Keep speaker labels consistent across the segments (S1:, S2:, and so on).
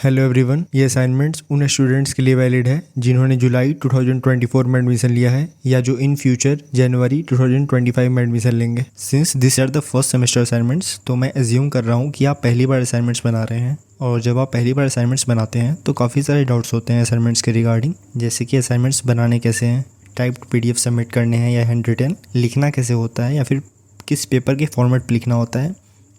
S1: Hello everyone, ये assignments उन students के लिए वैलिड है जिन्होंने जुलाई 2024 में एडमिशन लिया है या जो इन फ्यूचर जनवरी 2025 में एडमिशन लेंगे। Since this are the first semester assignments, तो मैं एज्यूम कर रहा हूँ कि आप पहली बार असाइनमेंट्स बना रहे हैं। और जब आप पहली बार असाइनमेंट्स बनाते हैं तो काफ़ी सारे डाउट्स होते हैं असाइनमेंट्स के रिगार्डिंग, जैसे कि असाइनमेंट्स बनाने कैसे हैं, टाइप्ड PDF सबमिट करने हैं या हैंड रिटन, लिखना कैसे होता है या फिर किस पेपर के फॉर्मेट पर लिखना होता है,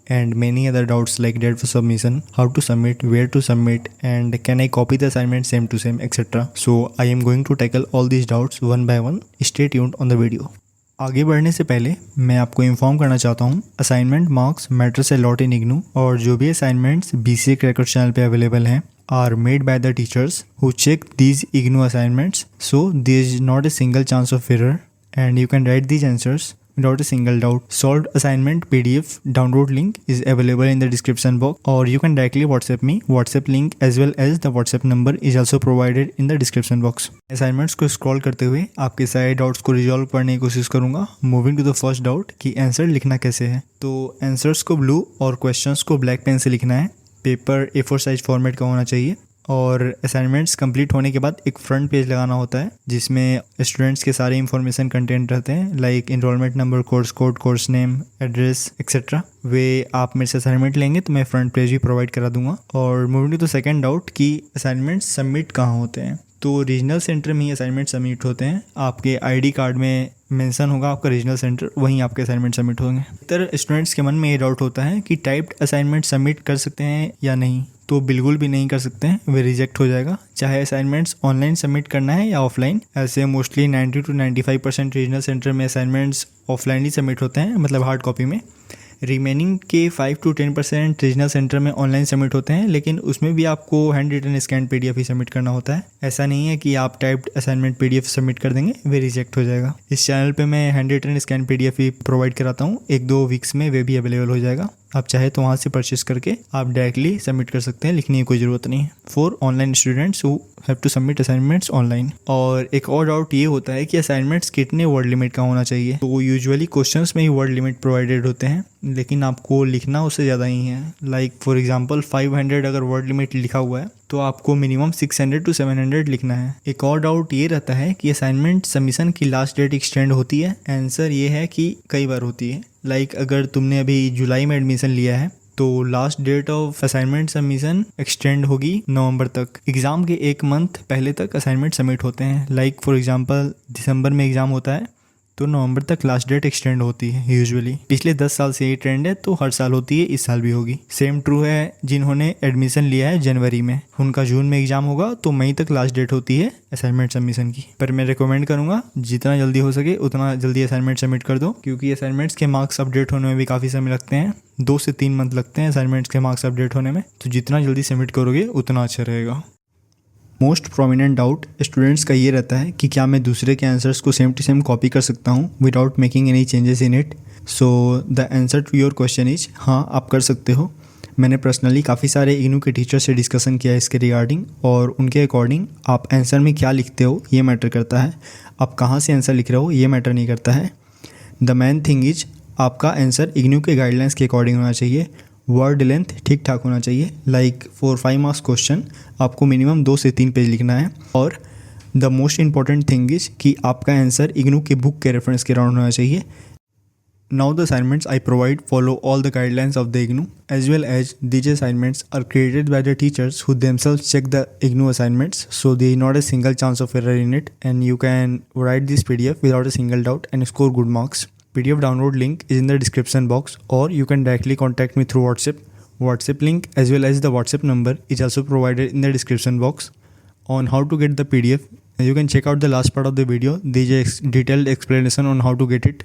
S1: and many other doubts like date for submission, how to submit, where to submit, and can I copy the assignment same to same, etc. So I am going to tackle all these doubts one by one. Stay tuned on the video. आगे बढ़ने से पहले मैं आपको inform करना चाहता हूँ, assignment marks matters a lot in IGNOU, और जो भी असाइनमेंट्स BCA क्रैकर चैनल पे अवेलेबल हैं are made by the teachers who check these IGNOU assignments, so there is not a single chance of error and you can write these answers without a single doubt. Solved assignment PDF download link is available in the description box, or you can directly WhatsApp me. WhatsApp link as well as the WhatsApp number is also provided in the description box. Assignments को scroll करते हुए आपके सारे doubts को resolve करने की कोशिश करूंगा। Moving to the first doubt कि आंसर लिखना कैसे है, तो आंसर्स को ब्लू और क्वेश्चंस को ब्लैक पेन से लिखना है। पेपर A4 साइज फॉर्मेट का होना चाहिए और असाइनमेंट्स कंप्लीट होने के बाद एक फ्रंट पेज लगाना होता है जिसमें स्टूडेंट्स के सारे इंफॉर्मेशन कंटेंट रहते हैं, like enrolment number, course code, course name, address etcetera. वे आप मेरे से असाइनमेंट लेंगे तो मैं फ्रंट पेज भी प्रोवाइड करा दूंगा। और मूविंग टू सेकंड डाउट कि असाइनमेंट्स सबमिट कहाँ होते हैं, तो रीजनल सेंटर में ही असाइनमेंट सबमिट होते हैं। आपके ID कार्ड में मेंशन होगा आपका रीजनल सेंटर, वहीं आपके असाइनमेंट सबमिट होंगे। इतर स्टूडेंट्स के मन में ये डाउट होता है कि टाइप्ड असाइनमेंट सबमिट कर सकते हैं या नहीं, तो बिल्कुल भी नहीं कर सकते हैं, वे रिजेक्ट हो जाएगा। चाहे असाइनमेंट्स ऑनलाइन सबमिट करना है या ऑफलाइन। ऐसे मोस्टली 90 to 95% रीजनल सेंटर में असाइनमेंट्स ऑफलाइन ही सबमिट होते हैं, मतलब हार्ड कॉपी में। रिमेनिंग के 5 to 10% रीजनल सेंटर में ऑनलाइन सबमिट होते हैं, लेकिन उसमें भी आपको हैंड रिटन स्कैन PDF ही सबमिट करना होता है। ऐसा नहीं है कि आप टाइप्ड असाइनमेंट PDF सबमिट कर देंगे, वे रिजेक्ट हो जाएगा। इस चैनल पे मैं हैंड रिटन स्कैन PDF ही प्रोवाइड कराता हूँ, 1-2 वीक्स में वे भी अवेलेबल हो जाएगा। आप चाहे तो वहाँ से परचेस करके आप डायरेक्टली सबमिट कर सकते हैं, लिखने की कोई ज़रूरत नहीं है। For online students who have to submit assignments online. और एक और डाउट ये होता है कि असाइनमेंट्स कितने वर्ड लिमिट का होना चाहिए, तो यूजुअली क्वेश्चंस में ही वर्ड लिमिट प्रोवाइडेड होते हैं, लेकिन आपको लिखना उससे ज़्यादा ही है। लाइक फॉर एग्जांपल 500 अगर वर्ड लिमिट लिखा हुआ है तो आपको मिनिमम 600 to 700 लिखना है। एक और डाउट ये रहता है कि असाइनमेंट सबमिशन की लास्ट डेट एक्सटेंड होती है। आंसर ये है कि कई बार होती है। लाइक अगर तुमने अभी जुलाई में एडमिशन लिया है तो last date of assignment submission extend होगी नवंबर तक। एग्ज़ाम के 1 मंथ पहले तक असाइनमेंट सबमिट होते हैं। लाइक फॉर एग्जांपल दिसंबर में एग्ज़ाम होता है तो नवंबर तक लास्ट डेट एक्सटेंड होती है यूजुअली। पिछले 10 साल से ये ट्रेंड है, तो हर साल होती है, इस साल भी होगी। सेम ट्रू है जिन्होंने एडमिशन लिया है जनवरी में, उनका जून में एग्जाम होगा तो मई तक लास्ट डेट होती है असाइनमेंट सबमिशन की। पर मैं रिकमेंड करूंगा जितना जल्दी हो सके उतना जल्दी असाइनमेंट सबमिट कर दो, क्योंकि असाइनमेंट्स के मार्क्स अपडेट होने में भी काफ़ी समय लगते हैं। 2 से 3 मंथ लगते हैं असाइनमेंट्स के मार्क्स अपडेट होने में, तो जितना जल्दी सबमिट करोगे उतना अच्छा रहेगा। मोस्ट प्रोमिनेंट डाउट स्टूडेंट्स का ये रहता है कि क्या मैं दूसरे के आंसर्स को सेम टू सेम कॉपी कर सकता हूँ without making any changes in it. So the answer to your question is हाँ, आप कर सकते हो। मैंने पर्सनली काफ़ी सारे इग्नू के टीचर से डिस्कशन किया है इसके रिगार्डिंग, और उनके अकॉर्डिंग आप आंसर में क्या लिखते हो ये मैटर करता है, आप कहाँ से आंसर लिख रहे हो ये मैटर नहीं करता है। द मेन थिंग इज आपका आंसर इग्नू के गाइडलाइंस के अकॉर्डिंग होना चाहिए। वर्ड लेंथ ठीक ठाक होना चाहिए। लाइक फॉर 5 मार्क्स क्वेश्चन आपको मिनिमम 2 से 3 पेज लिखना है। और the most important thing is कि आपका आंसर इग्नू के बुक के रेफरेंस के राउंड होना चाहिए। Now the assignments I provide follow all the guidelines of the IGNOU, as well as these assignments are created by the teachers who themselves check the IGNOU assignments, so there is not a single chance of error in it, and you can write this PDF without a single doubt and score good marks. PDF download link is in the description box, or you can directly contact me through WhatsApp. WhatsApp link as well as the WhatsApp number is also provided in the description box. On how to get the PDF, you can check out the last part of the video. There is a detailed explanation on how to get it.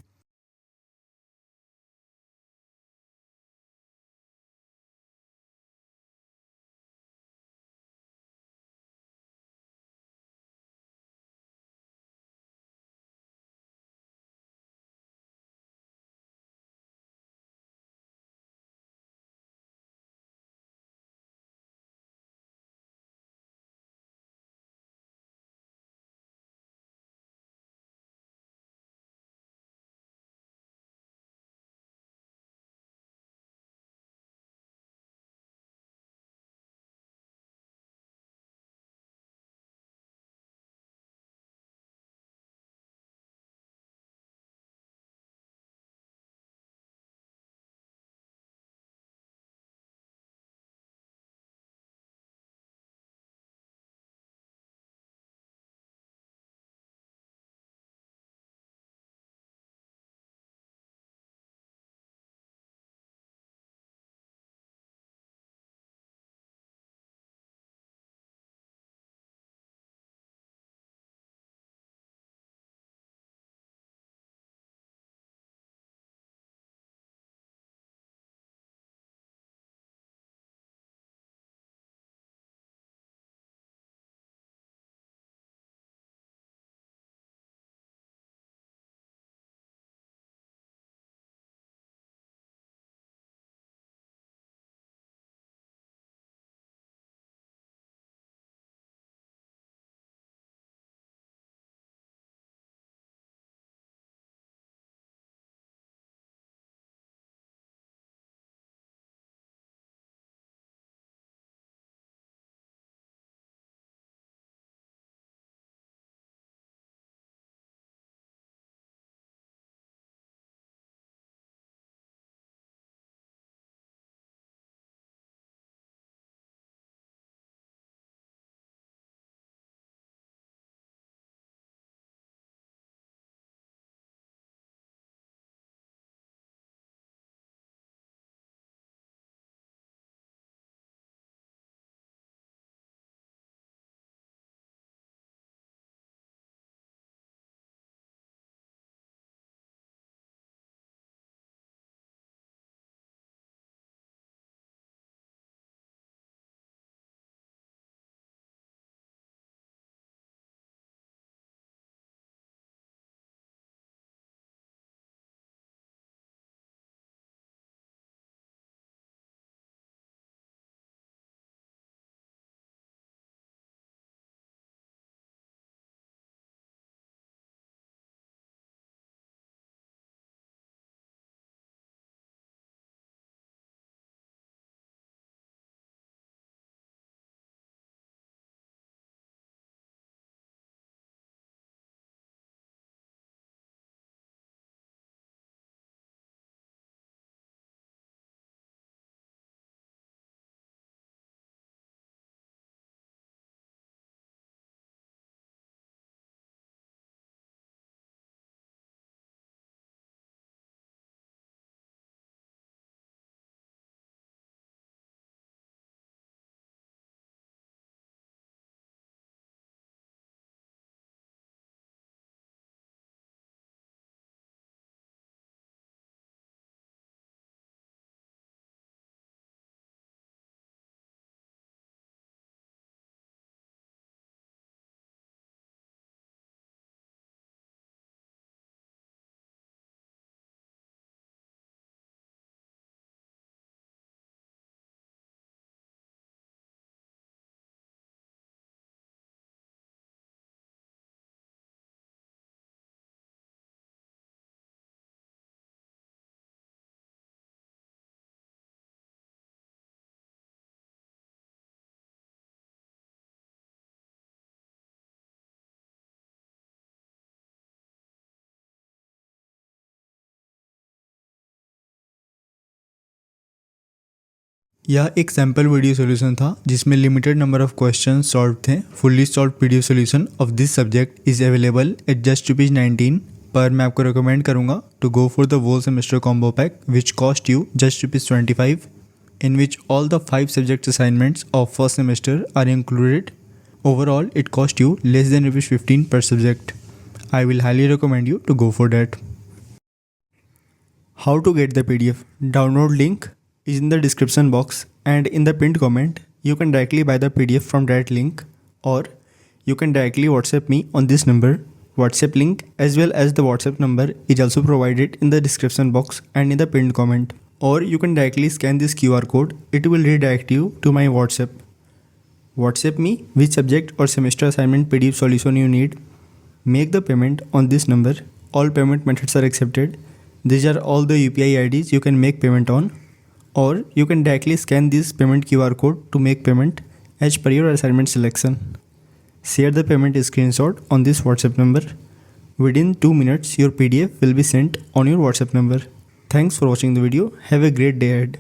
S1: यह एक sample video solution था जिसमें limited number of question solved थे। Fully solved PDF solution of this subject is available at just ₹19, पर मैं आपको recommend करूंगा to go for the whole semester combo pack which cost you just ₹25, in which all the 5 subject assignments of first semester are included. Overall, it cost you less than ₹15 per subject. I will highly recommend you to go for that. How to get the PDF? Download link is in the description box, and in the pinned comment, you can directly buy the PDF from that link, or you can directly WhatsApp me on this number. WhatsApp link as well as the WhatsApp number is also provided in the description box and in the pinned comment. Or you can directly scan this QR code. It will redirect you to my WhatsApp. WhatsApp me which subject or semester assignment PDF solution you need. Make the payment on this number. All payment methods are accepted. These are all the UPI IDs you can make payment on. Or you can directly scan this payment QR code to make payment as per your assignment selection. Share the payment screenshot on this WhatsApp number. Within 2 minutes, your PDF will be sent on your WhatsApp number. Thanks for watching the video. Have a great day ahead.